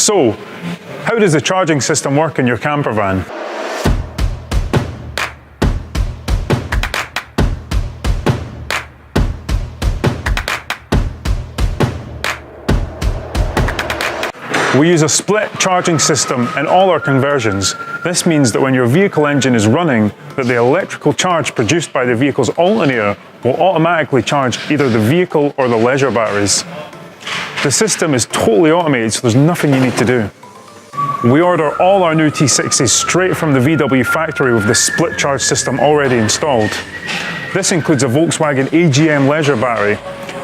So, how does the charging system work in your camper van? We use a split charging system in all our conversions. This means that when your vehicle engine is running, that the electrical charge produced by the vehicle's alternator will automatically charge either the vehicle or the leisure batteries. The system is totally automated, so there's nothing you need to do. We order all our new T60s straight from the VW factory with the split charge system already installed. This includes a Volkswagen AGM leisure battery.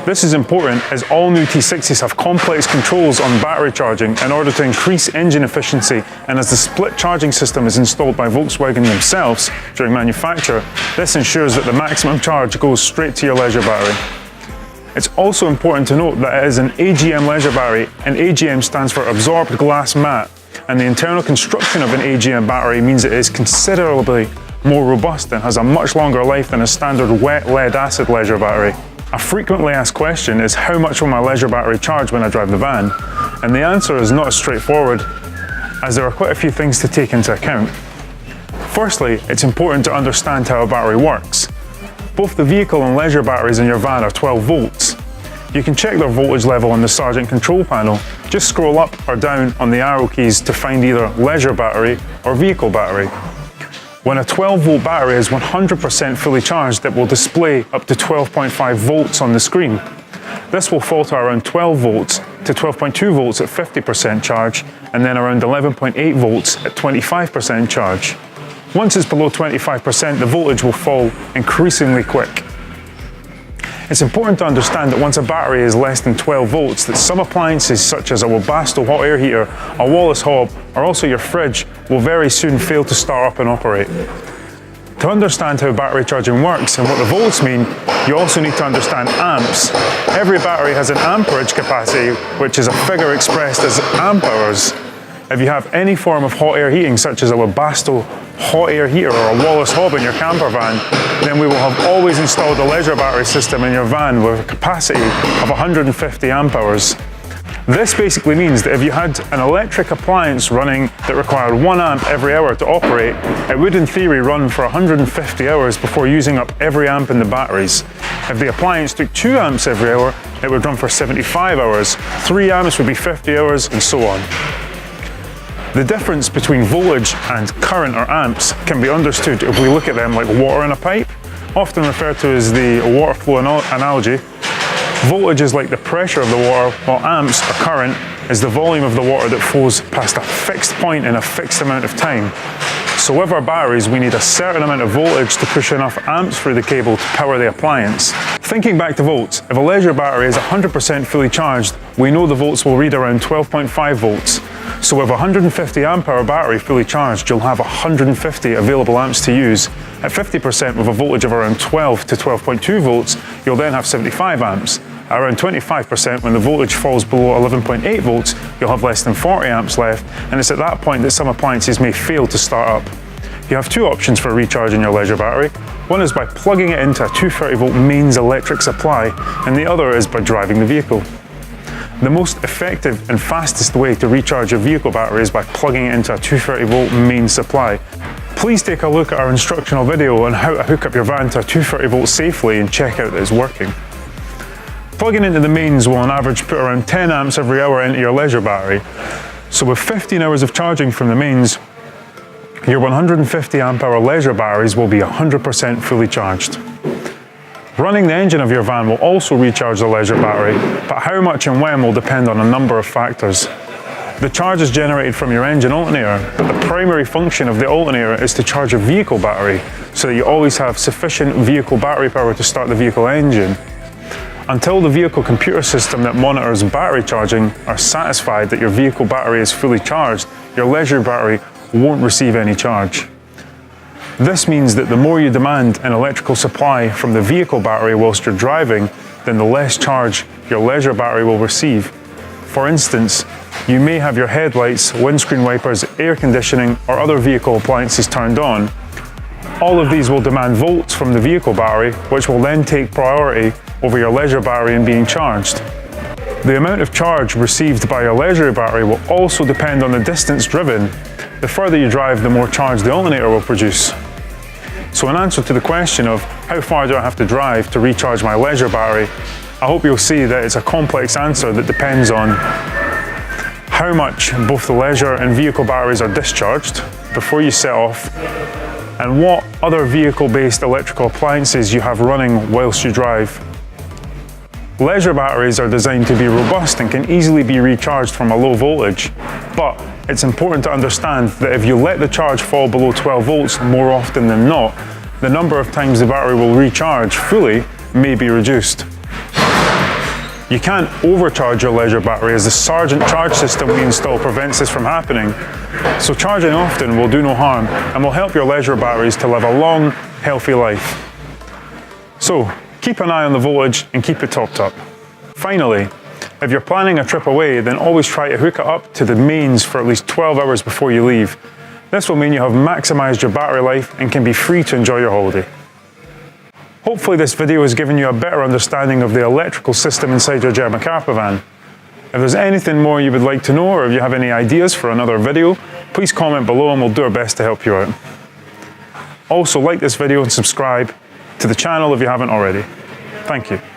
This is important as all new T60s have complex controls on battery charging in order to increase engine efficiency, and as the split charging system is installed by Volkswagen themselves during manufacture, this ensures that the maximum charge goes straight to your leisure battery. It's also important to note that it is an AGM leisure battery, and AGM stands for absorbed glass mat, and the internal construction of an AGM battery means it is considerably more robust and has a much longer life than a standard wet lead acid leisure battery. A frequently asked question is, how much will my leisure battery charge when I drive the van? And the answer is not as straightforward, as there are quite a few things to take into account. Firstly, it's important to understand how a battery works. Both the vehicle and leisure batteries in your van are 12 volts. You can check their voltage level on the Sargent control panel. Just scroll up or down on the arrow keys to find either leisure battery or vehicle battery. When a 12-volt battery is 100% fully charged, it will display up to 12.5 volts on the screen. This will fall to around 12 volts to 12.2 volts at 50% charge, and then around 11.8 volts at 25% charge. Once it's below 25%, the voltage will fall increasingly quick. It's important to understand that once a battery is less than 12 volts, that some appliances such as a Webasto hot air heater, a Wallace hob, or also your fridge will very soon fail to start up and operate. To understand how battery charging works and what the volts mean, you also need to understand amps. Every battery has an amperage capacity, which is a figure expressed as amp hours. If you have any form of hot air heating, such as a Webasto hot air heater or a Wallace hob in your camper van, then we will have always installed a leisure battery system in your van with a capacity of 150 amp hours. This basically means that if you had an electric appliance running that required 1 amp every hour to operate, it would in theory run for 150 hours before using up every amp in the batteries. If the appliance took 2 amps every hour, it would run for 75 hours, 3 amps would be 50 hours, and so on. The difference between voltage and current or amps can be understood if we look at them like water in a pipe, often referred to as the water flow analogy. Voltage is like the pressure of the water, while amps, or current, is the volume of the water that flows past a fixed point in a fixed amount of time. So with our batteries, we need a certain amount of voltage to push enough amps through the cable to power the appliance. Thinking back to volts, if a leisure battery is 100% fully charged, we know the volts will read around 12.5 volts. So with a 150 amp hour battery fully charged, you'll have 150 available amps to use. At 50% with a voltage of around 12 to 12.2 volts, you'll then have 75 amps. At around 25%, when the voltage falls below 11.8 volts, you'll have less than 40 amps left, and it's at that point that some appliances may fail to start up. You have 2 options for recharging your leisure battery. One is by plugging it into a 230 volt mains electric supply, and the other is by driving the vehicle. The most effective and fastest way to recharge your vehicle battery is by plugging it into a 230 volt mains supply. Please take a look at our instructional video on how to hook up your van to a 230 volt safely and check out that it's working. Plugging into the mains will on average put around 10 amps every hour into your leisure battery. So with 15 hours of charging from the mains, your 150 amp hour leisure batteries will be 100% fully charged. Running the engine of your van will also recharge the leisure battery, but how much and when will depend on a number of factors. The charge is generated from your engine alternator, but the primary function of the alternator is to charge your vehicle battery, so that you always have sufficient vehicle battery power to start the vehicle engine. Until the vehicle computer system that monitors battery charging are satisfied that your vehicle battery is fully charged, your leisure battery won't receive any charge. This means that the more you demand an electrical supply from the vehicle battery whilst you're driving, then the less charge your leisure battery will receive. For instance, you may have your headlights, windscreen wipers, air conditioning, or other vehicle appliances turned on. All of these will demand volts from the vehicle battery, which will then take priority over your leisure battery in being charged. The amount of charge received by your leisure battery will also depend on the distance driven. The further you drive, the more charge the alternator will produce. So in answer to the question of how far do I have to drive to recharge my leisure battery, I hope you'll see that it's a complex answer that depends on how much both the leisure and vehicle batteries are discharged before you set off, and what other vehicle-based electrical appliances you have running whilst you drive. Leisure batteries are designed to be robust and can easily be recharged from a low voltage, but it's important to understand that if you let the charge fall below 12 volts more often than not, the number of times the battery will recharge fully may be reduced. You can't overcharge your leisure battery, as the Sargent charge system we install prevents this from happening. So charging often will do no harm and will help your leisure batteries to live a long, healthy life. So keep an eye on the voltage and keep it topped up. Finally, if you're planning a trip away, then always try to hook it up to the mains for at least 12 hours before you leave. This will mean you have maximised your battery life and can be free to enjoy your holiday. Hopefully this video has given you a better understanding of the electrical system inside your Jerba Campervan. If there's anything more you would like to know, or if you have any ideas for another video, please comment below and we'll do our best to help you out. Also, like this video and subscribe to the channel if you haven't already. Thank you.